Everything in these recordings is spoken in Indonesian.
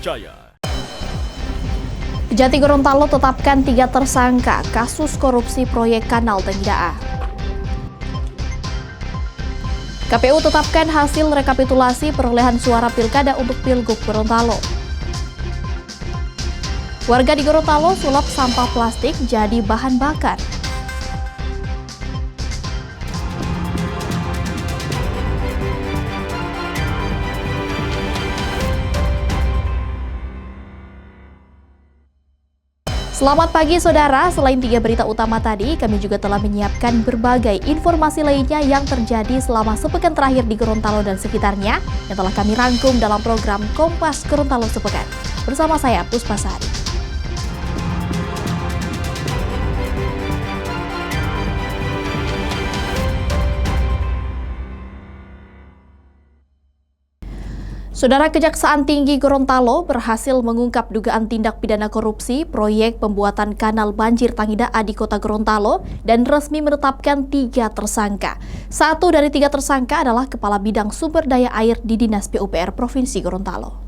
terpercaya. Jati Gorontalo tetapkan 3 tersangka kasus korupsi proyek Kanal Tengida A. KPU tetapkan hasil rekapitulasi perolehan suara pilkada untuk Pilgub Gorontalo. Warga di Gorontalo sulap sampah plastik jadi bahan bakar. Selamat pagi saudara, selain 3 berita utama tadi, kami juga telah menyiapkan berbagai informasi lainnya yang terjadi selama sepekan terakhir di Gorontalo dan sekitarnya yang telah kami rangkum dalam program Kompas Gorontalo Sepekan. Bersama saya, Puspasari. Saudara, Kejaksaan Tinggi Gorontalo berhasil mengungkap dugaan tindak pidana korupsi proyek pembuatan kanal banjir Tangida A di Kota Gorontalo dan resmi menetapkan 3 tersangka. 1 dari 3 tersangka adalah Kepala Bidang Sumber Daya Air di Dinas PUPR Provinsi Gorontalo.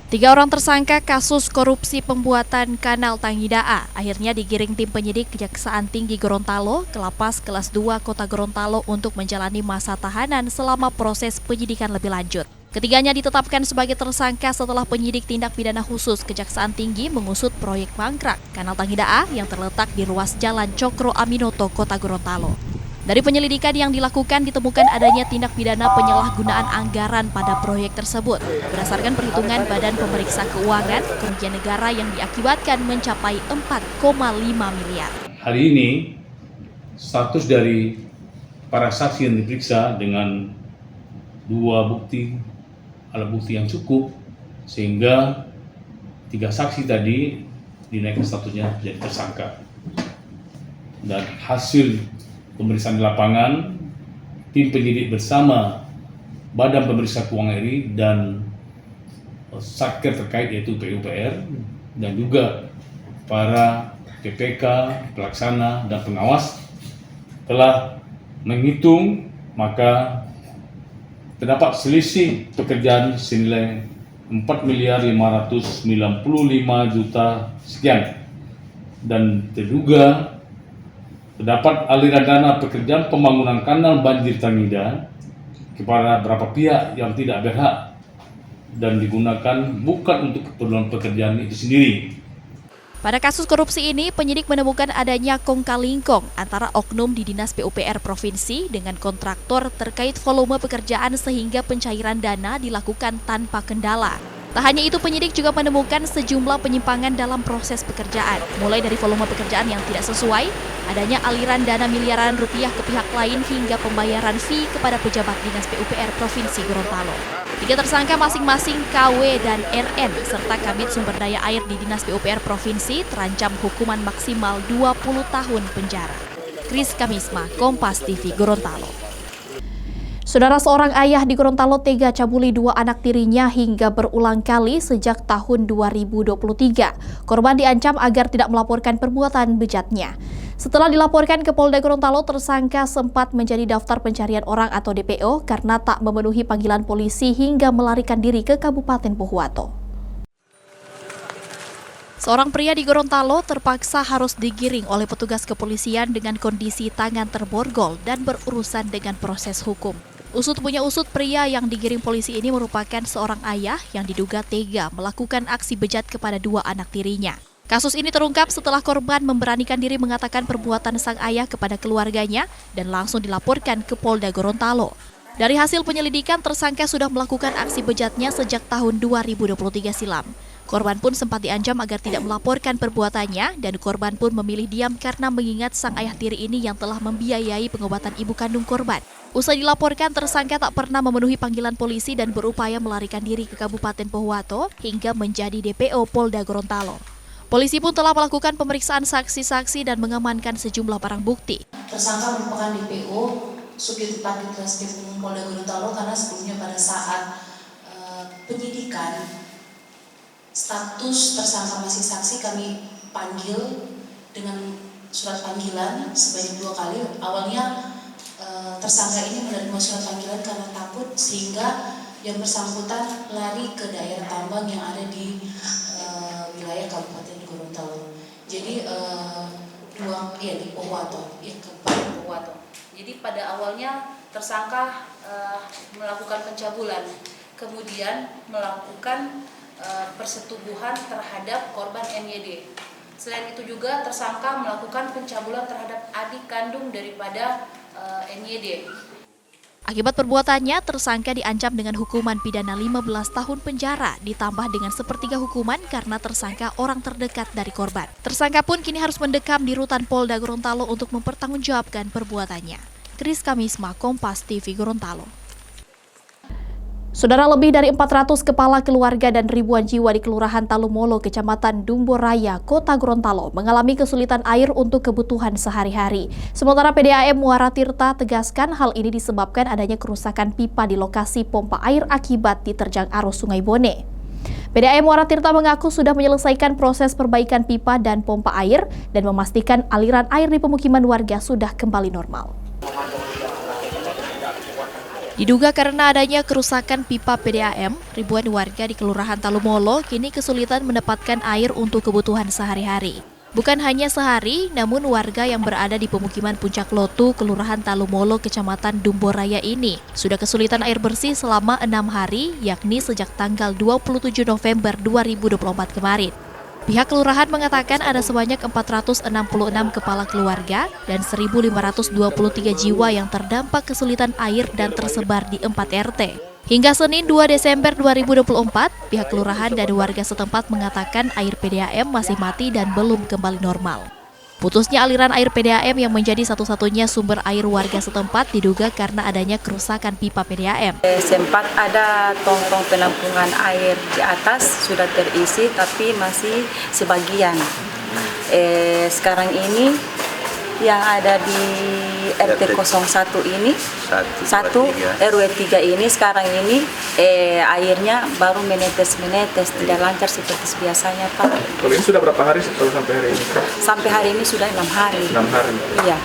3 orang tersangka kasus korupsi pembuatan kanal Tangida A akhirnya digiring tim penyidik Kejaksaan Tinggi Gorontalo ke Lapas Kelas 2 Kota Gorontalo untuk menjalani masa tahanan selama proses penyidikan lebih lanjut. Ketiganya ditetapkan sebagai tersangka setelah penyidik tindak pidana khusus Kejaksaan Tinggi mengusut proyek mangkrak Kanal Tangida A yang terletak di ruas Jalan Cokro Aminoto, Kota Gorontalo. Dari penyelidikan yang dilakukan ditemukan adanya tindak pidana penyalahgunaan anggaran pada proyek tersebut. Berdasarkan perhitungan Badan Pemeriksa Keuangan, kerugian negara yang diakibatkan mencapai 4,5 miliar. Hari ini, status dari para saksi yang diperiksa dengan 2 alat bukti yang cukup, sehingga 3 saksi tadi dinaikkan statusnya menjadi tersangka. Dan hasil pemeriksaan di lapangan, tim penyidik bersama Badan Pemeriksa Keuangan RI dan Satker terkait yaitu PUPR dan juga para PPK, pelaksana dan pengawas telah menghitung, maka terdapat selisih pekerjaan senilai 4.595.000.000 sekian, dan terduga terdapat aliran dana pekerjaan pembangunan kanal banjir Tangida kepada beberapa pihak yang tidak berhak dan digunakan bukan untuk keperluan pekerjaan itu sendiri. Pada kasus korupsi ini, penyidik menemukan adanya kong-kali-kong antara oknum di Dinas PUPR Provinsi dengan kontraktor terkait volume pekerjaan sehingga pencairan dana dilakukan tanpa kendala. Tak hanya itu, penyidik juga menemukan sejumlah penyimpangan dalam proses pekerjaan, mulai dari volume pekerjaan yang tidak sesuai, adanya aliran dana miliaran rupiah ke pihak lain hingga pembayaran fee kepada pejabat Dinas PUPR Provinsi Gorontalo. 3 tersangka masing-masing KW dan RN serta Kabid Sumber Daya Air di Dinas PUPR Provinsi terancam hukuman maksimal 20 tahun penjara. Kris Kamisma, Kompas TV, Gorontalo. Saudara, seorang ayah di Gorontalo tega cabuli 2 anak tirinya hingga berulang kali sejak tahun 2023. Korban diancam agar tidak melaporkan perbuatan bejatnya. Setelah dilaporkan ke Polda Gorontalo, tersangka sempat menjadi daftar pencarian orang atau DPO karena tak memenuhi panggilan polisi hingga melarikan diri ke Kabupaten Pohuwato. Seorang pria di Gorontalo terpaksa harus digiring oleh petugas kepolisian dengan kondisi tangan terborgol dan berurusan dengan proses hukum. Usut punya usut, pria yang digiring polisi ini merupakan seorang ayah yang diduga tega melakukan aksi bejat kepada 2 anak tirinya. Kasus ini terungkap setelah korban memberanikan diri mengatakan perbuatan sang ayah kepada keluarganya dan langsung dilaporkan ke Polda Gorontalo. Dari hasil penyelidikan, tersangka sudah melakukan aksi bejatnya sejak tahun 2023 silam. Korban pun sempat diancam agar tidak melaporkan perbuatannya dan korban pun memilih diam karena mengingat sang ayah tiri ini yang telah membiayai pengobatan ibu kandung korban. Usai dilaporkan, tersangka tak pernah memenuhi panggilan polisi dan berupaya melarikan diri ke Kabupaten Pohuwato hingga menjadi DPO Polda Gorontalo. Polisi pun telah melakukan pemeriksaan saksi-saksi dan mengamankan sejumlah barang bukti. Tersangka merupakan DPO Subdit Treskrim Polda Gorontalo karena sebelumnya pada saat penyidikan status tersangka masih saksi kami panggil dengan surat panggilan sebanyak 2 kali. Awalnya tersangka ini menerima surat panggilan karena takut sehingga yang bersangkutan lari ke daerah tambang yang ada di wilayah Kabupaten Gorontalo. Jadi di Pohuwato, Kabupaten Pohuwato. Jadi pada awalnya tersangka melakukan pencabulan, kemudian melakukan persetubuhan terhadap korban NYD. Selain itu juga tersangka melakukan pencabulan terhadap adik kandung daripada NYD. Akibat perbuatannya, tersangka diancam dengan hukuman pidana 15 tahun penjara, ditambah dengan sepertiga hukuman karena tersangka orang terdekat dari korban. Tersangka pun kini harus mendekam di rutan Polda Gorontalo untuk mempertanggungjawabkan perbuatannya. Kris Kamisma, Kompas TV Gorontalo. Saudara, lebih dari 400 kepala keluarga dan ribuan jiwa di Kelurahan Talumolo, Kecamatan Dumboraya, Kota Gorontalo mengalami kesulitan air untuk kebutuhan sehari-hari. Sementara PDAM Muara Tirta tegaskan hal ini disebabkan adanya kerusakan pipa di lokasi pompa air akibat diterjang arus Sungai Bone. PDAM Muara Tirta mengaku sudah menyelesaikan proses perbaikan pipa dan pompa air dan memastikan aliran air di pemukiman warga sudah kembali normal. Diduga karena adanya kerusakan pipa PDAM, ribuan warga di Kelurahan Talumolo kini kesulitan mendapatkan air untuk kebutuhan sehari-hari. Bukan hanya sehari, namun warga yang berada di pemukiman Puncak Lotu, Kelurahan Talumolo, Kecamatan Dumboraya ini sudah kesulitan air bersih selama 6 hari, yakni sejak tanggal 27 November 2024 kemarin. Pihak kelurahan mengatakan ada sebanyak 466 kepala keluarga dan 1.523 jiwa yang terdampak kesulitan air dan tersebar di 4 RT. Hingga Senin 2 Desember 2024, pihak kelurahan dan warga setempat mengatakan air PDAM masih mati dan belum kembali normal. Putusnya aliran air PDAM yang menjadi satu-satunya sumber air warga setempat diduga karena adanya kerusakan pipa PDAM. Sempat ada tong-tong penampungan air di atas sudah terisi tapi masih sebagian. Sekarang ini yang ada di RT 01 ini, 1 RW 3 ini sekarang ini airnya baru menetes, tidak lancar seperti biasanya, Pak. Kalau ini sudah berapa hari sampai hari ini? Sampai hari ini sudah 6 hari. 6 hari? Iya.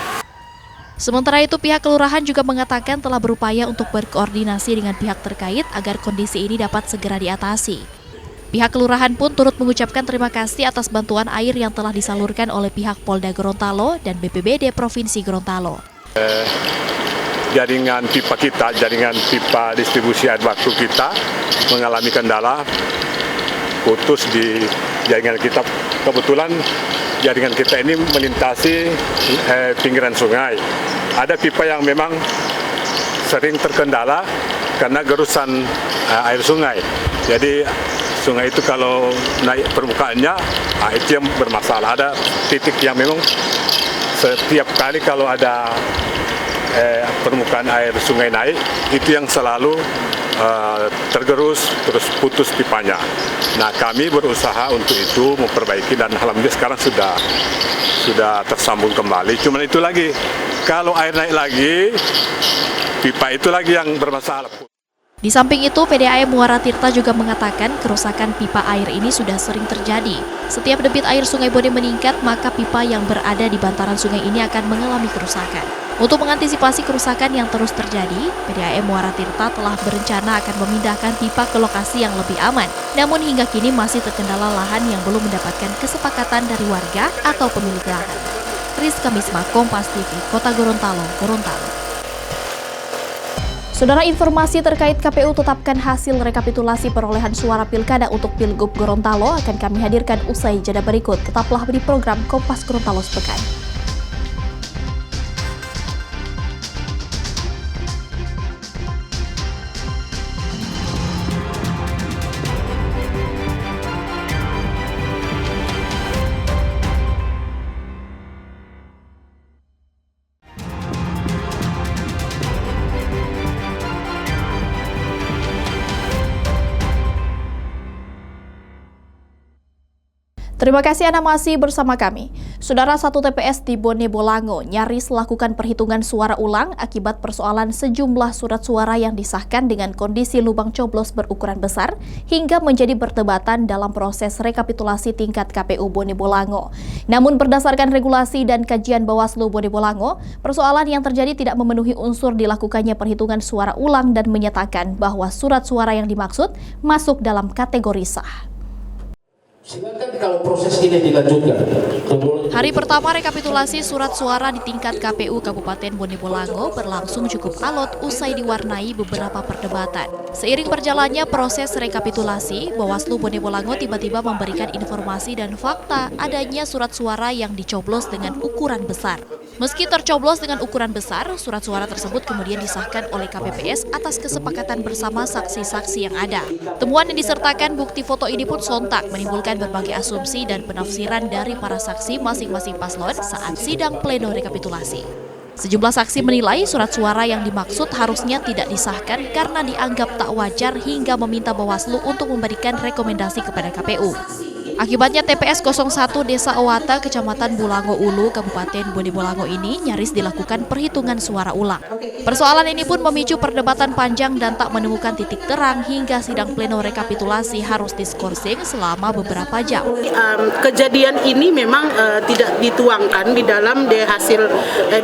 Sementara itu pihak kelurahan juga mengatakan telah berupaya untuk berkoordinasi dengan pihak terkait agar kondisi ini dapat segera diatasi. Pihak kelurahan pun turut mengucapkan terima kasih atas bantuan air yang telah disalurkan oleh pihak Polda Gorontalo dan BPBD Provinsi Gorontalo. Jaringan pipa distribusi air baku kita mengalami kendala, putus di jaringan kita. Kebetulan jaringan kita ini melintasi pinggiran sungai. Ada pipa yang memang sering terkendala karena gerusan air sungai. Jadi sungai itu kalau naik permukaannya, itu yang bermasalah. Ada titik yang memang setiap kali kalau ada permukaan air sungai naik, itu yang selalu tergerus, terus putus pipanya. Nah, kami berusaha untuk itu memperbaiki dan alhamdulillah sekarang sudah tersambung kembali. Cuman itu lagi, kalau air naik lagi, pipa itu lagi yang bermasalah. Di samping itu, PDAM Muara Tirta juga mengatakan kerusakan pipa air ini sudah sering terjadi. Setiap debit air Sungai Bone meningkat, maka pipa yang berada di bantaran sungai ini akan mengalami kerusakan. Untuk mengantisipasi kerusakan yang terus terjadi, PDAM Muara Tirta telah berencana akan memindahkan pipa ke lokasi yang lebih aman. Namun hingga kini masih terkendala lahan yang belum mendapatkan kesepakatan dari warga atau pemilik lahan. Kris Kamisma, Kompas TV, Kota Gorontalo, Gorontalo. Saudara, informasi terkait KPU tetapkan hasil rekapitulasi perolehan suara pilkada untuk Pilgub Gorontalo akan kami hadirkan usai jeda berikut. Tetaplah di program Kompas Gorontalo Sepekan. Terima kasih Anda masih bersama kami. Saudara, satu TPS di Bone Bolango nyaris lakukan perhitungan suara ulang akibat persoalan sejumlah surat suara yang disahkan dengan kondisi lubang coblos berukuran besar hingga menjadi perdebatan dalam proses rekapitulasi tingkat KPU Bone Bolango. Namun berdasarkan regulasi dan kajian Bawaslu Bone Bolango, persoalan yang terjadi tidak memenuhi unsur dilakukannya perhitungan suara ulang dan menyatakan bahwa surat suara yang dimaksud masuk dalam kategori sah. Silakan kalau proses ini dilanjutkan. Hari pertama rekapitulasi surat suara di tingkat KPU Kabupaten Bone Bolango berlangsung cukup alot usai diwarnai beberapa perdebatan. Seiring berjalannya proses rekapitulasi, Bawaslu Bone Bolango tiba-tiba memberikan informasi dan fakta adanya surat suara yang dicoblos dengan ukuran besar. Meski tercoblos dengan ukuran besar, surat suara tersebut kemudian disahkan oleh KPPS atas kesepakatan bersama saksi-saksi yang ada. Temuan yang disertakan bukti foto ini pun sontak menimbulkan berbagai asumsi dan penafsiran dari para saksi masing-masing paslon saat sidang pleno rekapitulasi. Sejumlah saksi menilai surat suara yang dimaksud harusnya tidak disahkan karena dianggap tak wajar hingga meminta Bawaslu untuk memberikan rekomendasi kepada KPU. Akibatnya TPS 01 Desa Owata, Kecamatan Bolango Ulu, Kabupaten Bone Bolango ini nyaris dilakukan perhitungan suara ulang. Persoalan ini pun memicu perdebatan panjang dan tak menemukan titik terang hingga sidang pleno rekapitulasi harus diskorsing selama beberapa jam. Kejadian ini memang tidak dituangkan di dalam hasil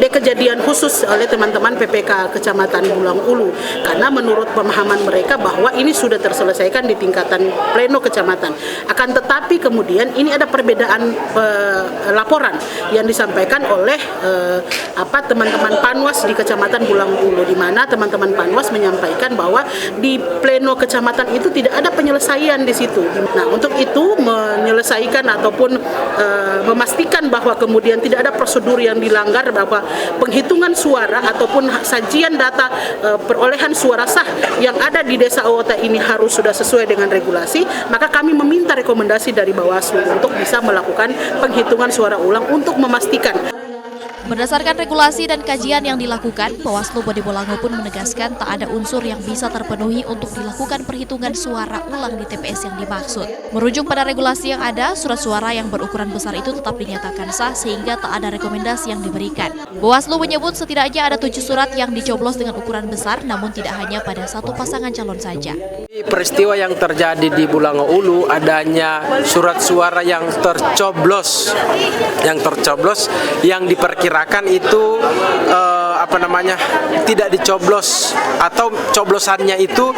kejadian khusus oleh teman-teman PPK Kecamatan Bolango Ulu, karena menurut pemahaman mereka bahwa ini sudah terselesaikan di tingkatan pleno kecamatan. Akan tetapi kemudian ini ada perbedaan laporan yang disampaikan oleh teman-teman Panwas di Kecamatan Bolango Ulu, di mana teman-teman Panwas menyampaikan bahwa di pleno kecamatan itu tidak ada penyelesaian di situ. Nah, untuk itu menyelesaikan ataupun memastikan bahwa kemudian tidak ada prosedur yang dilanggar, bahwa penghitungan suara ataupun sajian data perolehan suara sah yang ada di Desa Owata ini harus sudah sesuai dengan regulasi, maka kami meminta rekomendasi dari Bawaslu untuk bisa melakukan penghitungan suara ulang untuk memastikan. Berdasarkan regulasi dan kajian yang dilakukan, Bawaslu Bone Bolango pun menegaskan tak ada unsur yang bisa terpenuhi untuk dilakukan perhitungan suara ulang di TPS yang dimaksud. Merujuk pada regulasi yang ada, surat suara yang berukuran besar itu tetap dinyatakan sah sehingga tak ada rekomendasi yang diberikan. Bawaslu menyebut setidaknya ada 7 surat yang dicoblos dengan ukuran besar, namun tidak hanya pada satu pasangan calon saja. Peristiwa yang terjadi di Bolango Ulu adanya surat suara yang tercoblos yang diperkirakan itu tidak dicoblos atau coblosannya itu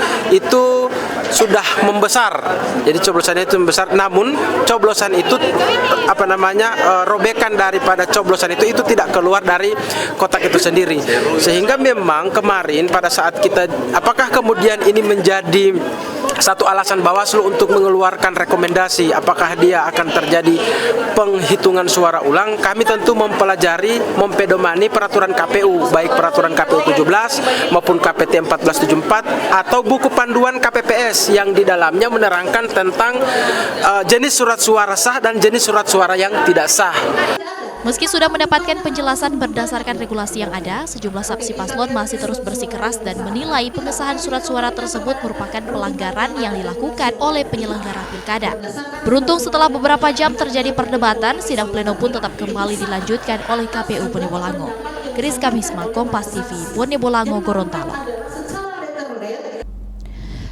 sudah membesar. Jadi coblosannya itu membesar, namun coblosan itu robekan daripada coblosan itu tidak keluar dari kotak itu sendiri. Sehingga memang kemarin pada saat kita, apakah kemudian ini menjadi satu alasan Bawaslu untuk mengeluarkan rekomendasi apakah dia akan terjadi penghitungan suara ulang, kami tentu mempelajari, mempedomani peraturan KPU, baik peraturan KPU 17 maupun KPT 1474 atau buku panduan KPPS yang di dalamnya menerangkan tentang jenis surat suara sah dan jenis surat suara yang tidak sah. Meski sudah mendapatkan penjelasan berdasarkan regulasi yang ada, sejumlah saksi paslon masih terus bersikeras dan menilai pengesahan surat suara tersebut merupakan pelanggaran yang dilakukan oleh penyelenggara pilkada. Beruntung setelah beberapa jam terjadi perdebatan, sidang pleno pun tetap kembali dilanjutkan oleh KPU Bone Bolango. Chris Kamisma, Kompas TV, Bone Bolango, Gorontalo.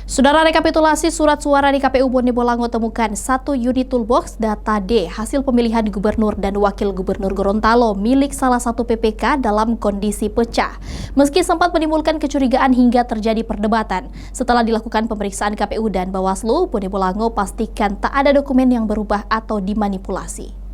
Saudara, rekapitulasi surat suara di KPU Bone Bolango temukan 1 unit toolbox data D hasil pemilihan gubernur dan wakil gubernur Gorontalo milik salah satu PPK dalam kondisi pecah. Meski sempat menimbulkan kecurigaan hingga terjadi perdebatan, setelah dilakukan pemeriksaan KPU dan Bawaslu, Bone Bolango pastikan tak ada dokumen yang berubah atau dimanipulasi.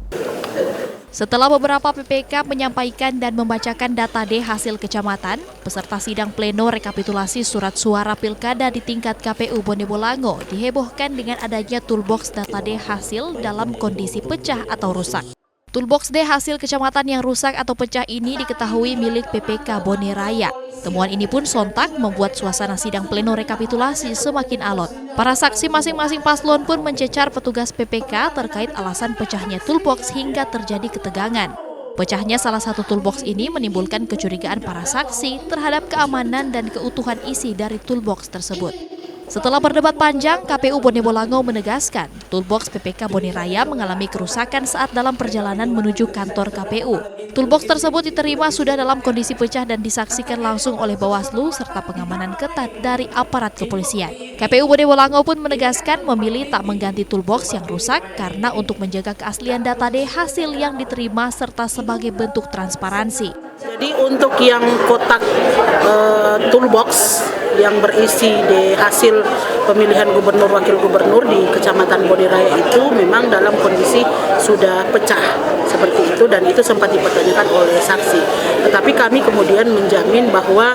Setelah beberapa PPK menyampaikan dan membacakan data D hasil kecamatan, peserta sidang pleno rekapitulasi surat suara pilkada di tingkat KPU Bone Bolango dihebohkan dengan adanya toolbox data D hasil dalam kondisi pecah atau rusak. Toolbox D hasil kecamatan yang rusak atau pecah ini diketahui milik PPK Bone Raya. Temuan ini pun sontak membuat suasana sidang pleno rekapitulasi semakin alot. Para saksi masing-masing paslon pun mencecar petugas PPK terkait alasan pecahnya toolbox hingga terjadi ketegangan. Pecahnya salah satu toolbox ini menimbulkan kecurigaan para saksi terhadap keamanan dan keutuhan isi dari toolbox tersebut. Setelah berdebat panjang, KPU Bone Bolango menegaskan toolbox PPK Bone Raya mengalami kerusakan saat dalam perjalanan menuju kantor KPU. Toolbox tersebut diterima sudah dalam kondisi pecah dan disaksikan langsung oleh Bawaslu serta pengamanan ketat dari aparat kepolisian. KPU Bone Bolango pun menegaskan memilih tak mengganti toolbox yang rusak karena untuk menjaga keaslian data D hasil yang diterima serta sebagai bentuk transparansi. Jadi untuk yang kotak toolbox yang berisi di hasil pemilihan gubernur wakil gubernur di Kecamatan Bone Raya itu memang dalam kondisi sudah pecah seperti itu dan itu sempat dipertanyakan oleh saksi. Tetapi kami kemudian menjamin bahwa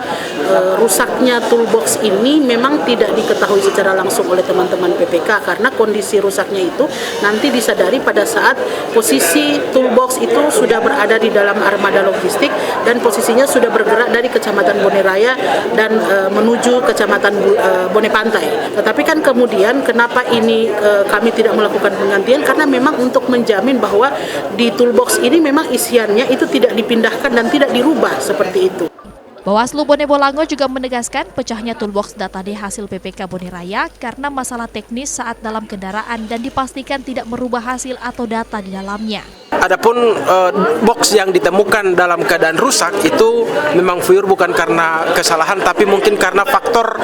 rusaknya toolbox ini memang tidak diketahui secara langsung oleh teman-teman PPK karena kondisi rusaknya itu nanti disadari pada saat posisi toolbox itu sudah berada di dalam armada logistik dan posisinya sudah bergerak dari Kecamatan Bone Raya dan menuju Kecamatan Bone Pantai. Tetapi kan kemudian kenapa ini kami tidak melakukan penggantian karena memang untuk menjamin bahwa di toolbox ini memang isiannya itu tidak dipindahkan dan tidak dirubah seperti itu. Bawaslu Bone Bolango juga menegaskan pecahnya toolbox data D hasil PPK Bone Raya karena masalah teknis saat dalam kendaraan dan dipastikan tidak merubah hasil atau data di dalamnya. Adapun box yang ditemukan dalam keadaan rusak itu memang pure bukan karena kesalahan tapi mungkin karena faktor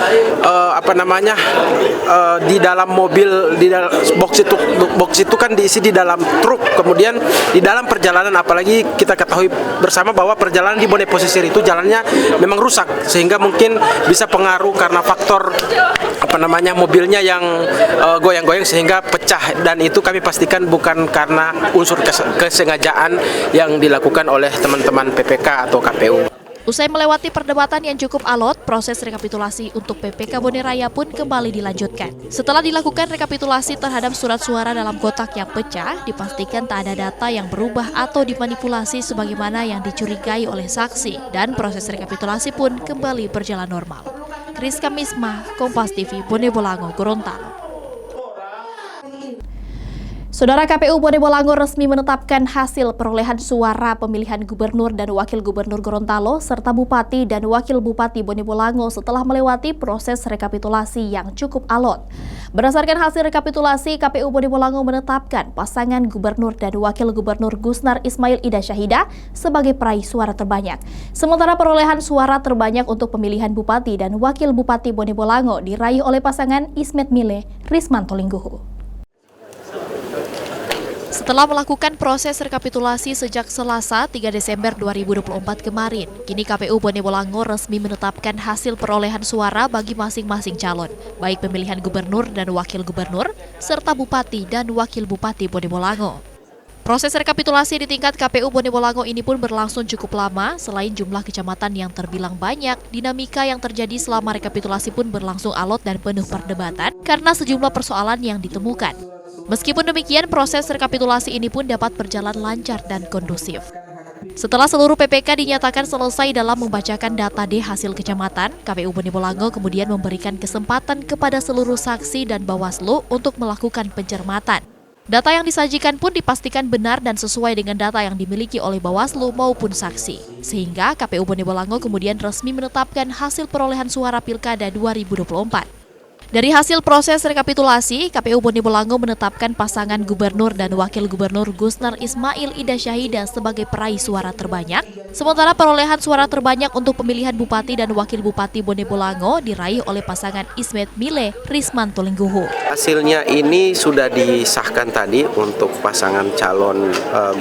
di dalam mobil di dalam box itu kan diisi di dalam truk, kemudian di dalam perjalanan apalagi kita ketahui bersama bahwa perjalanan di Bone Pesisir itu jalannya memang rusak sehingga mungkin bisa pengaruh karena faktor mobilnya yang goyang-goyang sehingga pecah dan itu kami pastikan bukan karena unsur kesengajaan yang dilakukan oleh teman-teman PPK atau KPU. Usai melewati perdebatan yang cukup alot, proses rekapitulasi untuk PPK Bone Raya pun kembali dilanjutkan. Setelah dilakukan rekapitulasi terhadap surat suara dalam kotak yang pecah, dipastikan tak ada data yang berubah atau dimanipulasi sebagaimana yang dicurigai oleh saksi, dan proses rekapitulasi pun kembali berjalan normal. Kriska Misma, Kompas TV, Bone Bolango, Gorontalo. Saudara, KPU Bone Bolango resmi menetapkan hasil perolehan suara pemilihan gubernur dan wakil gubernur Gorontalo serta bupati dan wakil bupati Bone Bolango setelah melewati proses rekapitulasi yang cukup alot. Berdasarkan hasil rekapitulasi, KPU Bone Bolango menetapkan pasangan gubernur dan wakil gubernur Gusnar Ismail Ida Syahida sebagai peraih suara terbanyak. Sementara perolehan suara terbanyak untuk pemilihan bupati dan wakil bupati Bone Bolango diraih oleh pasangan Ismet Mile Rismanto Lingguhu. Setelah melakukan proses rekapitulasi sejak Selasa 3 Desember 2024 kemarin, kini KPU Bone Bolango resmi menetapkan hasil perolehan suara bagi masing-masing calon, baik pemilihan gubernur dan wakil gubernur, serta bupati dan wakil bupati Bone Bolango. Proses rekapitulasi di tingkat KPU Bone Bolango ini pun berlangsung cukup lama. Selain jumlah kecamatan yang terbilang banyak, dinamika yang terjadi selama rekapitulasi pun berlangsung alot dan penuh perdebatan karena sejumlah persoalan yang ditemukan. Meskipun demikian, proses rekapitulasi ini pun dapat berjalan lancar dan kondusif. Setelah seluruh PPK dinyatakan selesai dalam membacakan data D hasil kecamatan, KPU Bone Bolango kemudian memberikan kesempatan kepada seluruh saksi dan Bawaslu untuk melakukan pencermatan. Data yang disajikan pun dipastikan benar dan sesuai dengan data yang dimiliki oleh Bawaslu maupun saksi. Sehingga KPU Bone Bolango kemudian resmi menetapkan hasil perolehan suara Pilkada 2024. Dari hasil proses rekapitulasi, KPU Bone Bolango menetapkan pasangan gubernur dan wakil gubernur Gusnar Ismail Ida Syahida sebagai peraih suara terbanyak. Sementara perolehan suara terbanyak untuk pemilihan bupati dan wakil bupati Bone Bolango diraih oleh pasangan Ismet Mile Rismanto Lingguhu. Hasilnya ini sudah disahkan tadi untuk pasangan calon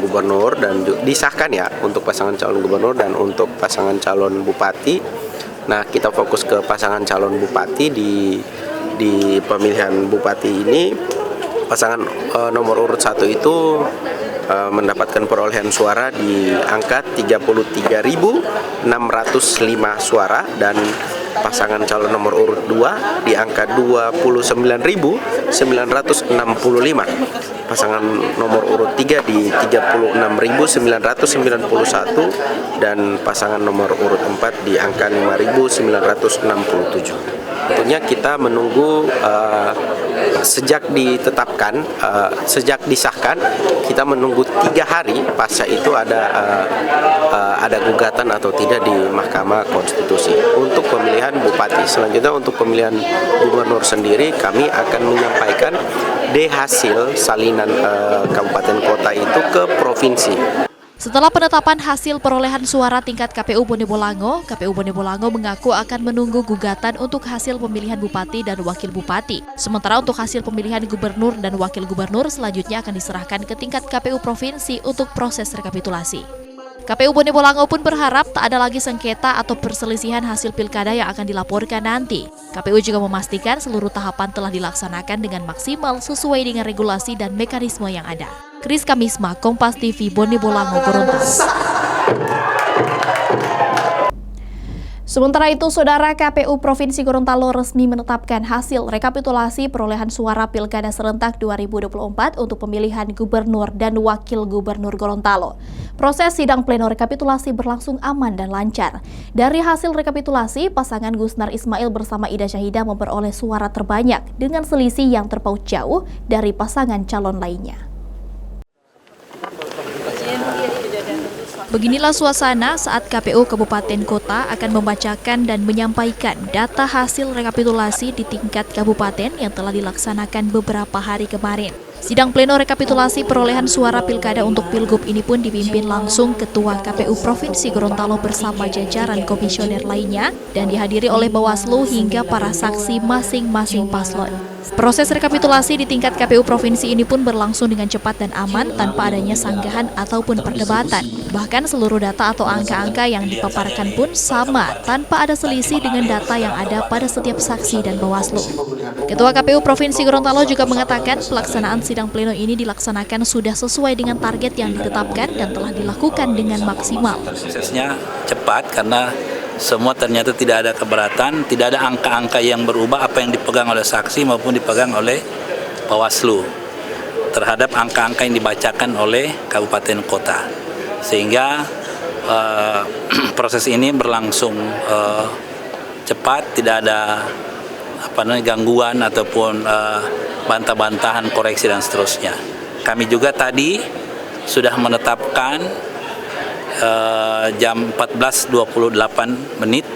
gubernur dan disahkan ya untuk pasangan calon gubernur dan untuk pasangan calon bupati. Nah, kita fokus ke pasangan calon bupati di pemilihan bupati ini. Pasangan nomor urut 1 itu mendapatkan perolehan suara di angka 33.605 suara dan pasangan calon nomor urut 2 di angka 29.965. Pasangan nomor urut 3 di 36.991 dan pasangan nomor urut 4 di angka 5.967. Tentunya kita menunggu sejak ditetapkan, sejak disahkan, kita menunggu 3 hari pasca itu ada gugatan atau tidak di Mahkamah Konstitusi untuk pemilihan bupati. Selanjutnya untuk pemilihan gubernur sendiri kami akan menyampaikan hasil salinan kabupaten kota itu ke provinsi. Setelah penetapan hasil perolehan suara tingkat KPU Bone Bolango, KPU Bone Bolango mengaku akan menunggu gugatan untuk hasil pemilihan bupati dan wakil bupati. Sementara untuk hasil pemilihan gubernur dan wakil gubernur selanjutnya akan diserahkan ke tingkat KPU provinsi untuk proses rekapitulasi. KPU Bone Bolango pun berharap tak ada lagi sengketa atau perselisihan hasil pilkada yang akan dilaporkan nanti. KPU juga memastikan seluruh tahapan telah dilaksanakan dengan maksimal sesuai dengan regulasi dan mekanisme yang ada. Kris Kamisma, Kompas TV, Bone Bolango, Gorontalo. Sementara itu, Saudara, KPU Provinsi Gorontalo resmi menetapkan hasil rekapitulasi perolehan suara Pilkada Serentak 2024 untuk pemilihan gubernur dan wakil gubernur Gorontalo. Proses sidang pleno rekapitulasi berlangsung aman dan lancar. Dari hasil rekapitulasi, pasangan Gusnar Ismail bersama Ida Syahida memperoleh suara terbanyak dengan selisih yang terpaut jauh dari pasangan calon lainnya. Beginilah suasana saat KPU Kabupaten Kota akan membacakan dan menyampaikan data hasil rekapitulasi di tingkat kabupaten yang telah dilaksanakan beberapa hari kemarin. Sidang pleno rekapitulasi perolehan suara pilkada untuk Pilgub ini pun dipimpin langsung Ketua KPU Provinsi Gorontalo bersama jajaran komisioner lainnya dan dihadiri oleh Bawaslu hingga para saksi masing-masing paslon. Proses rekapitulasi di tingkat KPU Provinsi ini pun berlangsung dengan cepat dan aman tanpa adanya sanggahan ataupun perdebatan. Bahkan seluruh data atau angka-angka yang dipaparkan pun sama tanpa ada selisih dengan data yang ada pada setiap saksi dan Bawaslu. Ketua KPU Provinsi Gorontalo juga mengatakan pelaksanaan sidang pleno ini dilaksanakan sudah sesuai dengan target yang ditetapkan dan telah dilakukan dengan maksimal. Prosesnya cepat karena semua ternyata tidak ada keberatan, tidak ada angka-angka yang berubah apa yang dipegang oleh saksi maupun dipegang oleh Bawaslu terhadap angka-angka yang dibacakan oleh kabupaten kota. Sehingga proses ini berlangsung cepat, tidak ada gangguan ataupun bantah-bantahan, koreksi dan seterusnya. Kami juga tadi sudah menetapkan jam 14.28 menit.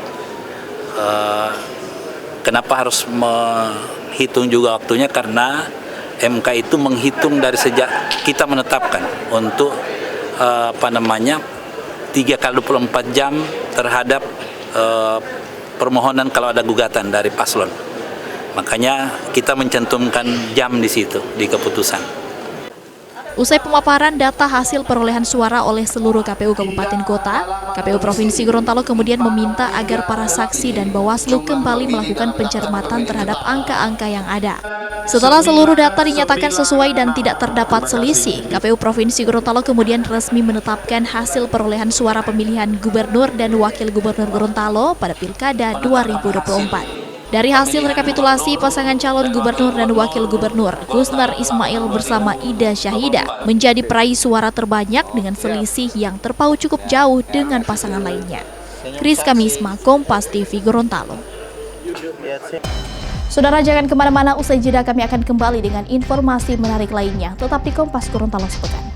Kenapa harus menghitung juga waktunya? Karena MK itu menghitung dari sejak kita menetapkan untuk 3 kali 24 jam terhadap permohonan kalau ada gugatan dari paslon. Makanya kita mencantumkan jam di situ di keputusan. Usai pemaparan data hasil perolehan suara oleh seluruh KPU Kabupaten Kota, KPU Provinsi Gorontalo kemudian meminta agar para saksi dan Bawaslu kembali melakukan pencermatan terhadap angka-angka yang ada. Setelah seluruh data dinyatakan sesuai dan tidak terdapat selisih, KPU Provinsi Gorontalo kemudian resmi menetapkan hasil perolehan suara pemilihan gubernur dan wakil gubernur Gorontalo pada Pilkada 2024. Dari hasil rekapitulasi, pasangan calon gubernur dan wakil gubernur Gusnar Ismail bersama Ida Syahida menjadi peraih suara terbanyak dengan selisih yang terpaut cukup jauh dengan pasangan lainnya. Kris Kamisma, Kompas TV, Gorontalo. Saudara, jangan kemana-mana, usai jeda kami akan kembali dengan informasi menarik lainnya. Tetap di Kompas Gorontalo sepekan.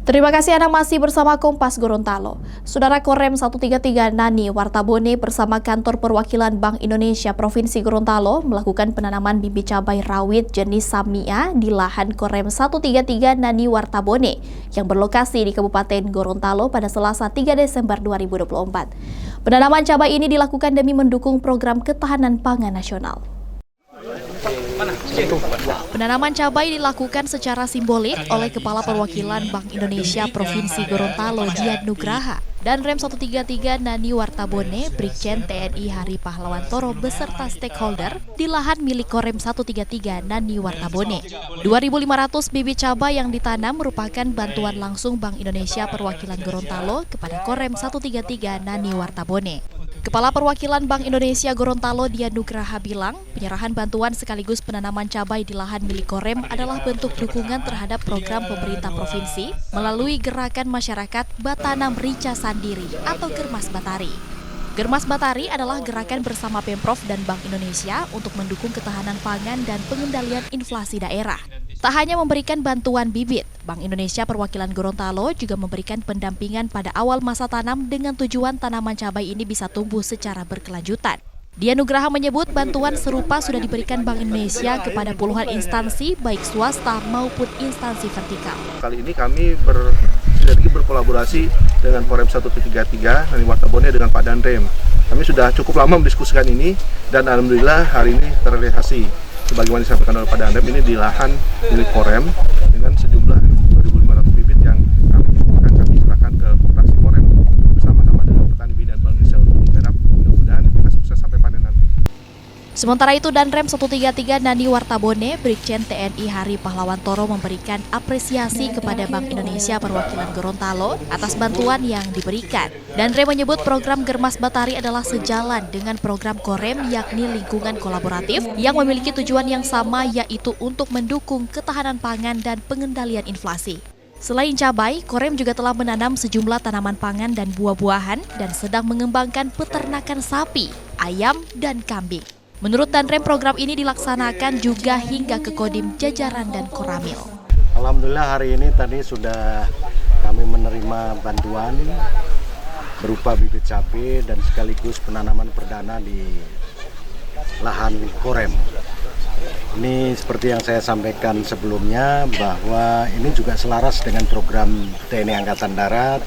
Terima kasih Anda masih bersama Kompas Gorontalo. Saudara, Korem 133 Nani Wartabone bersama Kantor Perwakilan Bank Indonesia Provinsi Gorontalo melakukan penanaman bibit cabai rawit jenis Samia di lahan Korem 133 Nani Wartabone yang berlokasi di Kabupaten Gorontalo pada Selasa 3 Desember 2024. Penanaman cabai ini dilakukan demi mendukung program ketahanan pangan nasional. Penanaman cabai dilakukan secara simbolik oleh Kepala Perwakilan Bank Indonesia Provinsi Gorontalo, Dian Nugraha. Danrem 133 Nani Wartabone, Brigjen TNI Hari Pahlawan Toro beserta stakeholder di lahan milik Korem 133 Nani Wartabone. 2.500 bibit cabai yang ditanam merupakan bantuan langsung Bank Indonesia Perwakilan Gorontalo kepada Korem 133 Nani Wartabone. Kepala Perwakilan Bank Indonesia Gorontalo Dian Nugraha bilang, penyerahan bantuan sekaligus penanaman cabai di lahan milik Korem adalah bentuk dukungan terhadap program pemerintah provinsi melalui gerakan masyarakat Batanam Rica Sandiri atau Germas Batari. Germas Batari adalah gerakan bersama Pemprov dan Bank Indonesia untuk mendukung ketahanan pangan dan pengendalian inflasi daerah. Tak hanya memberikan bantuan bibit, Bank Indonesia Perwakilan Gorontalo juga memberikan pendampingan pada awal masa tanam dengan tujuan tanaman cabai ini bisa tumbuh secara berkelanjutan. Dian Nugraha menyebut bantuan serupa sudah diberikan Bank Indonesia kepada puluhan instansi baik swasta maupun instansi vertikal. Kali ini kami sinergi berkolaborasi dengan Korem 133 Nani Wartabone dengan Pak Danrem. Kami sudah cukup lama mendiskusikan ini dan alhamdulillah hari ini terrealisasi. Sebagaimana disampaikan oleh Pak Danrem, ini di lahan milik Korem dengan sejumlah 2.500 bibit yang kami serahkan ke koperasi Korem bersama-sama dengan petani binaan Bank Indonesia untuk digarap. Mudah-mudahan kita sukses sampai panen nanti. Sementara itu, Danrem 133 Nani Wartabone, Brigjen TNI Hari Pahlawan Toro memberikan apresiasi kepada Bank Indonesia Perwakilan Gorontalo atas bantuan yang diberikan. Danrem menyebut program Germas Batari adalah sejalan dengan program Korem yakni lingkungan kolaboratif yang memiliki tujuan yang sama yaitu untuk mendukung ketahanan pangan dan pengendalian inflasi. Selain cabai, Korem juga telah menanam sejumlah tanaman pangan dan buah-buahan dan sedang mengembangkan peternakan sapi, ayam, dan kambing. Menurut Danrem, program ini dilaksanakan juga hingga ke Kodim jajaran dan Koramil. Alhamdulillah hari ini tadi sudah kami menerima bantuan berupa bibit cabai dan sekaligus penanaman perdana di lahan Korem. Ini seperti yang saya sampaikan sebelumnya bahwa ini juga selaras dengan program TNI Angkatan Darat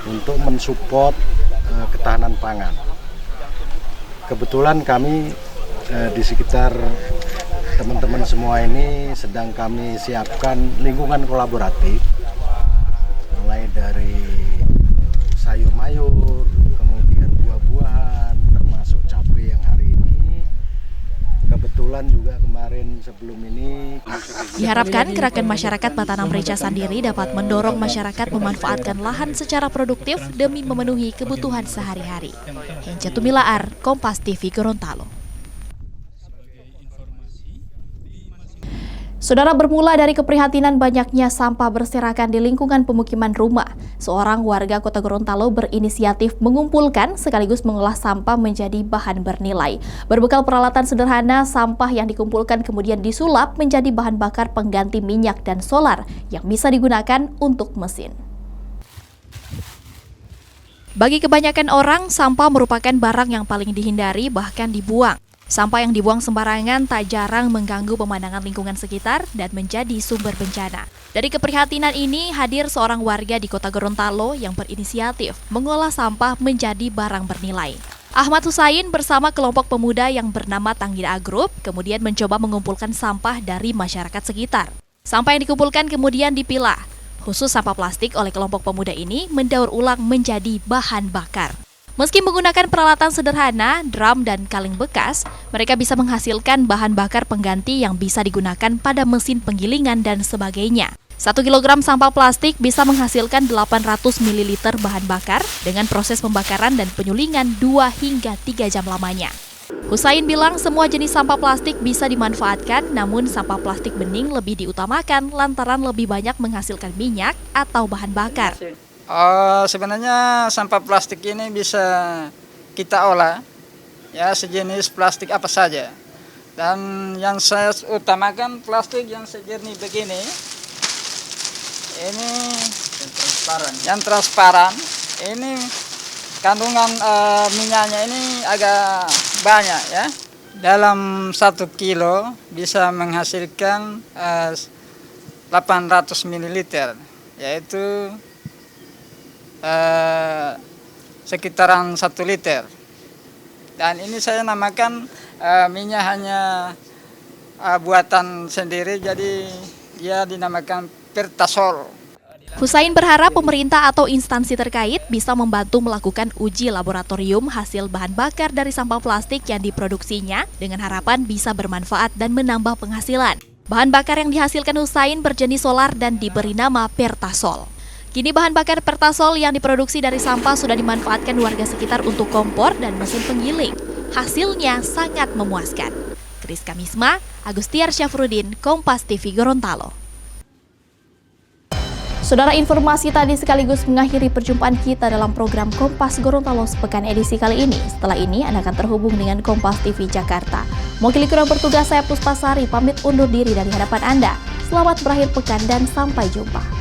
untuk mensupport ketahanan pangan. Kebetulan kami di sekitar teman-teman semua ini sedang kami siapkan lingkungan kolaboratif mulai dari sayur mayur, kemudian buah-buahan, termasuk cabai yang hari ini. Kebetulan juga kemarin sebelum ini diharapkan gerakan masyarakat Batanam Rica Sandiri dapat mendorong masyarakat memanfaatkan lahan secara produktif demi memenuhi kebutuhan sehari-hari. Hence Tumilaar, Kompas TV Gorontalo. Saudara, bermula dari keprihatinan banyaknya sampah berserakan di lingkungan pemukiman rumah, seorang warga Kota Gorontalo berinisiatif mengumpulkan sekaligus mengolah sampah menjadi bahan bernilai. Berbekal peralatan sederhana, sampah yang dikumpulkan kemudian disulap menjadi bahan bakar pengganti minyak dan solar yang bisa digunakan untuk mesin. Bagi kebanyakan orang, sampah merupakan barang yang paling dihindari bahkan dibuang. Sampah yang dibuang sembarangan tak jarang mengganggu pemandangan lingkungan sekitar dan menjadi sumber bencana. Dari keprihatinan ini, hadir seorang warga di Kota Gorontalo yang berinisiatif mengolah sampah menjadi barang bernilai. Ahmad Husain bersama kelompok pemuda yang bernama Tanggida Group kemudian mencoba mengumpulkan sampah dari masyarakat sekitar. Sampah yang dikumpulkan kemudian dipilah. Khusus sampah plastik oleh kelompok pemuda ini mendaur ulang menjadi bahan bakar. Meski menggunakan peralatan sederhana, drum dan kaleng bekas, mereka bisa menghasilkan bahan bakar pengganti yang bisa digunakan pada mesin penggilingan dan sebagainya. 1 kilogram sampah plastik bisa menghasilkan 800 ml bahan bakar dengan proses pembakaran dan penyulingan 2 hingga 3 jam lamanya. Husain bilang semua jenis sampah plastik bisa dimanfaatkan, namun sampah plastik bening lebih diutamakan lantaran lebih banyak menghasilkan minyak atau bahan bakar. Sebenarnya sampah plastik ini bisa kita olah, ya sejenis plastik apa saja. Dan yang saya utamakan plastik yang sejernih begini, ini yang transparan. Ini kandungan minyaknya ini agak banyak ya. Dalam 1 kilo bisa menghasilkan 800 ml, yaitu sekitaran 1 liter. Dan ini saya namakan minyak hanya buatan sendiri, jadi dia dinamakan Pertasol. Husain berharap pemerintah atau instansi terkait bisa membantu melakukan uji laboratorium hasil bahan bakar dari sampah plastik yang diproduksinya dengan harapan bisa bermanfaat dan menambah penghasilan. Bahan bakar yang dihasilkan Husain berjenis solar dan diberi nama Pertasol. Kini bahan bakar Pertasol yang diproduksi dari sampah sudah dimanfaatkan warga sekitar untuk kompor dan mesin penggiling. Hasilnya sangat memuaskan. Kris Kamisma, Agustiar Syafruddin, Kompas TV Gorontalo. Saudara, informasi tadi sekaligus mengakhiri perjumpaan kita dalam program Kompas Gorontalo sepekan edisi kali ini. Setelah ini Anda akan terhubung dengan Kompas TV Jakarta. Mewakili kru bertugas, saya Puspasari pamit undur diri dari hadapan Anda. Selamat berakhir pekan dan sampai jumpa.